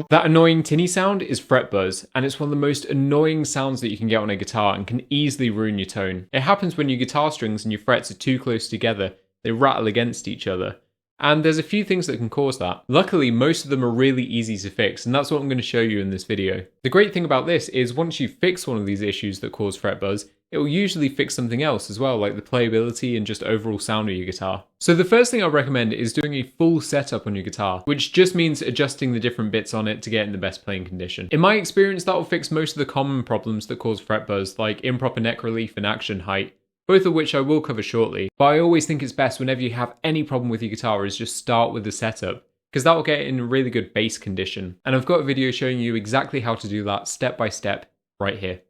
That annoying tinny sound is fret buzz, and it's one of the most annoying sounds that you can get on a guitar and can easily ruin your tone. It happens when your guitar strings and your frets are too close together, they rattle against each other. And there's a few things that can cause that. Luckily, most of them are really easy to fix, and that's what I'm going to show you in this video. The great thing about this is once you fix one of these issues that cause fret buzz, it will usually fix something else as well, like the playability and just overall sound of your guitar. So the first thing I recommend is doing a full setup on your guitar, which just means adjusting the different bits on it to get in the best playing condition. In my experience, that will fix most of the common problems that cause fret buzz, like improper neck relief and action height, both of which I will cover shortly. But I always think it's best whenever you have any problem with your guitar is just start with the setup, because that will get it in a really good bass condition. And I've got a video showing you exactly how to do that step by step right here.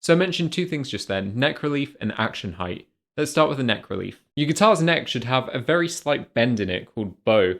So I mentioned two things just then, neck relief and action height. Let's start with the neck relief. Your guitar's neck should have a very slight bend in it called bow,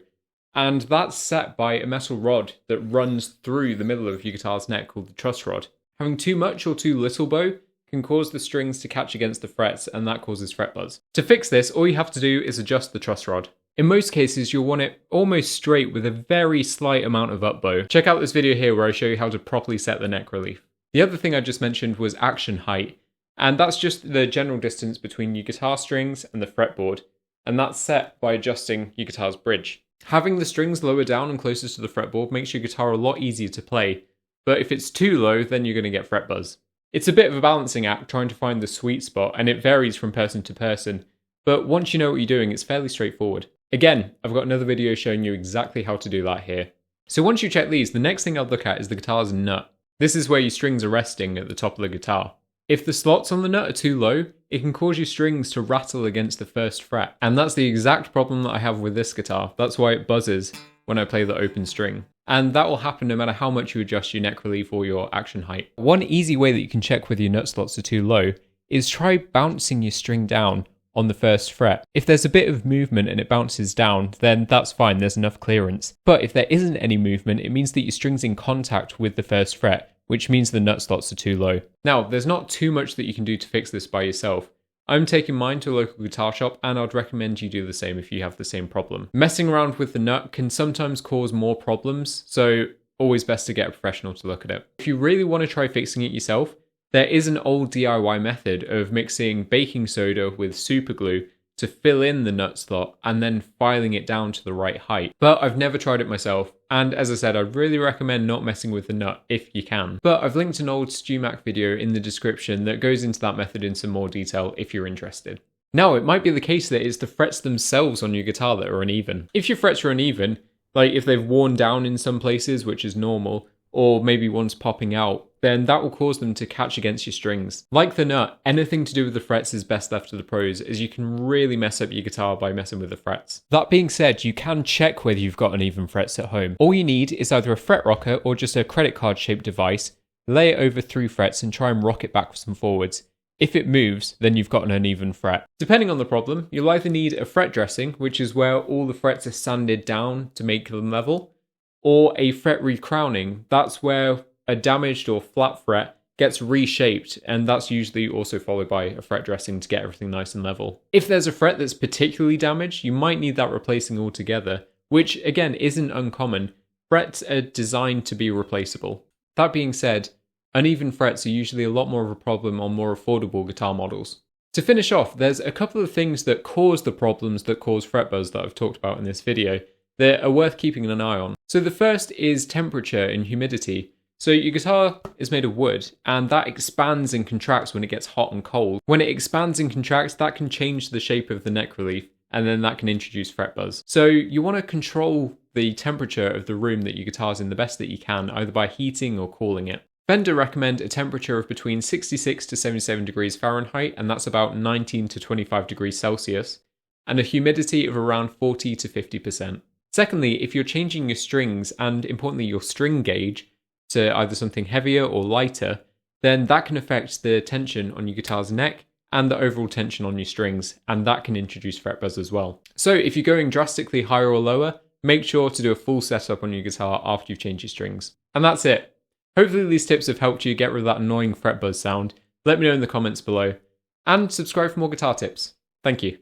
and that's set by a metal rod that runs through the middle of your guitar's neck called the truss rod. Having too much or too little bow can cause the strings to catch against the frets, and that causes fret buzz. To fix this, all you have to do is adjust the truss rod. In most cases, you'll want it almost straight with a very slight amount of up bow. Check out this video here where I show you how to properly set the neck relief. The other thing I just mentioned was action height, and that's just the general distance between your guitar strings and the fretboard, and that's set by adjusting your guitar's bridge. Having the strings lower down and closer to the fretboard makes your guitar a lot easier to play, but if it's too low, then you're going to get fret buzz. It's a bit of a balancing act trying to find the sweet spot, and it varies from person to person, but once you know what you're doing, it's fairly straightforward. Again, I've got another video showing you exactly how to do that here. So once you check these, the next thing I'll look at is the guitar's nut. This is where your strings are resting at the top of the guitar. If the slots on the nut are too low, it can cause your strings to rattle against the first fret, and that's the exact problem that I have with this guitar. That's why it buzzes when I play the open string. And that will happen no matter how much you adjust your neck relief or your action height. One easy way that you can check whether your nut slots are too low is try bouncing your string down on the first fret. If there's a bit of movement and it bounces down, then that's fine, there's enough clearance. But if there isn't any movement, it means that your string's in contact with the first fret, which means the nut slots are too low. Now, there's not too much that you can do to fix this by yourself. I'm taking mine to a local guitar shop, and I'd recommend you do the same if you have the same problem. Messing around with the nut can sometimes cause more problems, so always best to get a professional to look at it. If you really want to try fixing it yourself, there is an old DIY method of mixing baking soda with super glue to fill in the nut slot and then filing it down to the right height. But I've never tried it myself, and as I said, I'd really recommend not messing with the nut if you can. But I've linked an old StewMac video in the description that goes into that method in some more detail if you're interested. Now, it might be the case that it's the frets themselves on your guitar that are uneven. If your frets are uneven, like if they've worn down in some places, which is normal, or maybe one's popping out, then that will cause them to catch against your strings. Like the nut, anything to do with the frets is best left to the pros, as you can really mess up your guitar by messing with the frets. That being said, you can check whether you've got uneven frets at home. All you need is either a fret rocker or just a credit card shaped device, lay it over 3 frets and try and rock it backwards and forwards. If it moves, then you've got an uneven fret. Depending on the problem, you'll either need a fret dressing, which is where all the frets are sanded down to make them level, or a fret recrowning. That's where a damaged or flat fret gets reshaped, and that's usually also followed by a fret dressing to get everything nice and level. If there's a fret that's particularly damaged, you might need that replacing altogether, which again isn't uncommon. Frets are designed to be replaceable. That being said, uneven frets are usually a lot more of a problem on more affordable guitar models. To finish off, there's a couple of things that cause the problems that cause fret buzz that I've talked about in this video that are worth keeping an eye on. So the first is temperature and humidity. So your guitar is made of wood, and that expands and contracts when it gets hot and cold. When it expands and contracts, that can change the shape of the neck relief, and then that can introduce fret buzz. So you want to control the temperature of the room that your guitar's in the best that you can, either by heating or cooling it. Fender recommend a temperature of between 66 to 77 degrees Fahrenheit, and that's about 19 to 25 degrees Celsius, and a humidity of around 40 to 50%. Secondly, if you're changing your strings, and importantly your string gauge, to either something heavier or lighter, then that can affect the tension on your guitar's neck and the overall tension on your strings, and that can introduce fret buzz as well. So if you're going drastically higher or lower, make sure to do a full setup on your guitar after you've changed your strings. And that's it. Hopefully these tips have helped you get rid of that annoying fret buzz sound. Let me know in the comments below, and subscribe for more guitar tips. Thank you.